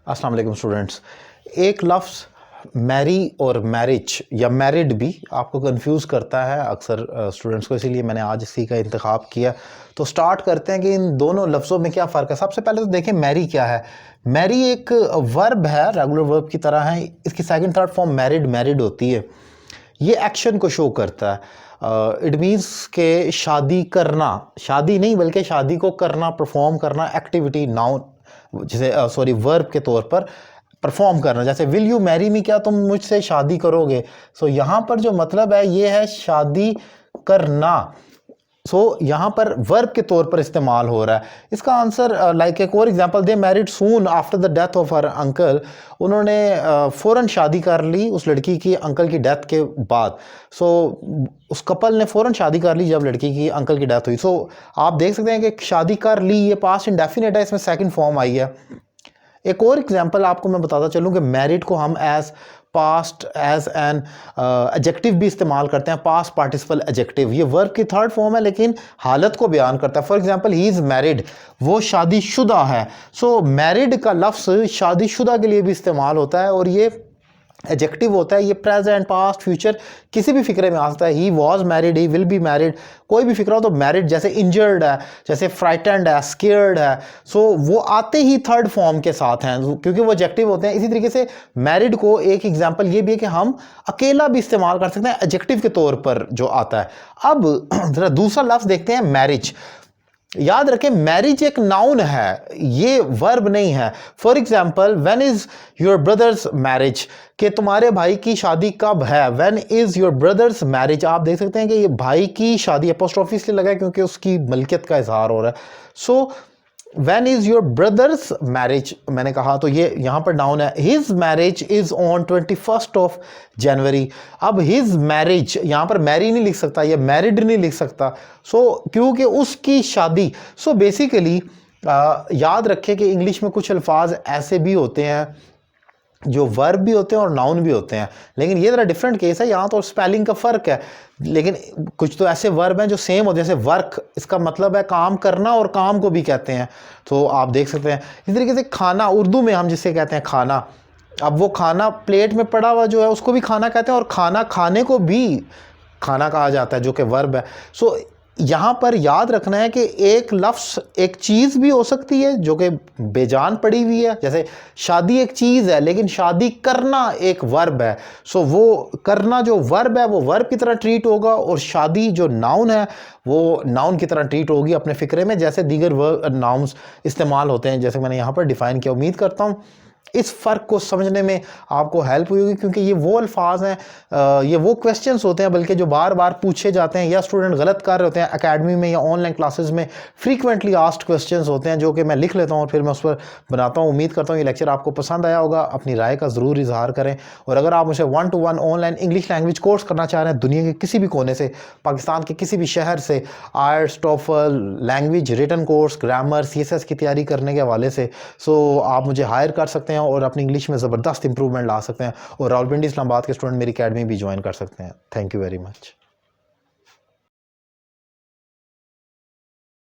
अस्सलाम वालेकुम स्टूडेंट्स। एक लफ्ज़ मैरी और मैरिज या मैरिड भी आपको कंफ्यूज करता है अक्सर स्टूडेंट्स को, इसीलिए मैंने आज इसी का इंतखाब किया। तो स्टार्ट करते हैं कि इन दोनों लफ्ज़ों में क्या फ़र्क है। सबसे पहले तो देखें मैरी क्या है। मैरी एक वर्ब है, रेगुलर वर्ब की तरह है। इसकी सेकंड थर्ड फॉर्म मैरिड होती है। ये एक्शन को शो करता है। इट मीन्स के शादी करना, शादी नहीं बल्कि शादी को करना, परफॉर्म करना, एक्टिविटी नाउन जैसे वर्ब के तौर पर परफॉर्म करना। जैसे विल यू मैरी मी, क्या तुम मुझसे शादी करोगे। यहाँ पर जो मतलब है ये है शादी करना। यहाँ पर वर्ब के तौर पर इस्तेमाल हो रहा है। इसका आंसर लाइक एक और example they, married soon after the death of her uncle. उन्होंने फ़ौरन शादी कर ली उस लड़की की अंकल की डेथ के बाद। उस कपल ने फ़ौरन शादी कर ली जब लड़की की अंकल की डेथ हुई। आप देख सकते हैं कि शादी कर ली ये पास्ट इंडेफिनिट है, इसमें सेकंड फॉर्म आई है। एक और एग्जांपल आपको मैं बताता चलूँ कि मैरिड को हम as past as an adjective भी इस्तेमाल करते हैं, पास्ट पार्टिसिपल एडजेक्टिव। ये वर्ब की थर्ड फॉर्म है लेकिन हालत को बयान करता है। For example he is married, वो शादीशुदा है। मैरिड का लफ्ज़ शादीशुदा के लिए भी इस्तेमाल होता है और ये एडजेक्टिव होता है। ये प्रेजेंट, पास्ट, फ्यूचर किसी भी फिक्रे में आ सकता है। He was married, he will be married, कोई भी फिक्रा हो तो मैरिड। जैसे इंजर्ड है, जैसे फ्राइटेंड है, स्केयर्ड है, वो आते ही थर्ड फॉर्म के साथ हैं क्योंकि वो एडजेक्टिव होते हैं। इसी तरीके से मैरिड को एक एग्जांपल ये भी है कि हम अकेला भी इस्तेमाल कर सकते हैं एडजेक्टिव के तौर पर जो आता है। अब जरा दूसरा लफ्ज़ देखते हैं, मैरिज। याद रखें मैरिज एक नाउन है, ये वर्ब नहीं है। For example when is your brothers marriage, कि तुम्हारे भाई की शादी कब है। When is your brothers marriage, आप देख सकते हैं कि ये भाई की शादी अपोस्ट्रोफी इसलिए लगा है क्योंकि उसकी मलकियत का इजहार हो रहा है। When is your brothers marriage मैंने कहा तो ये यहाँ पर नाउन है। His marriage is on 21 of January. अब हिज मैरिज यहाँ पर मैरी नहीं लिख सकता, ये मैरिड नहीं लिख सकता। क्योंकि उसकी शादी। बेसिकली याद रखें कि इंग्लिश में कुछ अल्फाज ऐसे भी होते हैं जो वर्ब भी होते हैं और नाउन भी होते हैं, लेकिन ये ज़रा डिफरेंट केस है। यहाँ तो स्पेलिंग का फ़र्क है, लेकिन कुछ तो ऐसे वर्ब हैं जो सेम होते हैं। जैसे वर्क, इसका मतलब है काम करना और काम को भी कहते हैं, तो आप देख सकते हैं। इसी तरीके से खाना, उर्दू में हम जिसे कहते हैं खाना, अब वो खाना प्लेट में पड़ा हुआ जो है उसको भी खाना कहते हैं और खाना खाने को भी खाना कहा जाता है जो कि वर्ब है। यहाँ पर याद रखना है कि एक लफ्ज़ एक चीज़ भी हो सकती है जो कि बेजान पड़ी हुई है। जैसे शादी एक चीज़ है लेकिन शादी करना एक वर्ब है। वो करना जो वर्ब है वो वर्ब की तरह ट्रीट होगा और शादी जो नाउन है वो नाउन की तरह ट्रीट होगी अपने फ़िक्रे में, जैसे दीगर नाउन्स इस्तेमाल होते हैं जैसे मैंने यहाँ पर डिफ़ाइन किया। उम्मीद करता हूँ इस फ़र्क को समझने में आपको हेल्प हुई होगी, क्योंकि ये वो अल्फाज हैं, ये वो क्वेश्चंस होते हैं बल्कि जो बार बार पूछे जाते हैं या स्टूडेंट गलत कर रहे होते हैं एकेडमी में या ऑनलाइन क्लासेस में। फ्रीक्वेंटली आस्क्ड क्वेश्चंस होते हैं जो कि मैं लिख लेता हूँ और फिर मैं उस पर बनाता हूँ। उम्मीद करता हूँ ये लेक्चर आपको पसंद आया होगा। अपनी राय का ज़रूर इजहार करें और अगर आप मुझे 1-to-1 online English language course करना चाह रहे हैं दुनिया के किसी भी कोने से, पाकिस्तान के किसी भी शहर से, IELTS, TOEFL, language written course, grammar, CSS की तैयारी करने के हवाले से, आप मुझे हायर कर सकते हैं और अपनी इंग्लिश में ज़बरदस्त इंप्रूवमेंट ला सकते हैं। और रावलपिंडी इस्लामाबाद के स्टूडेंट मेरी अकेडमी भी ज्वाइन कर सकते हैं। Thank you very much.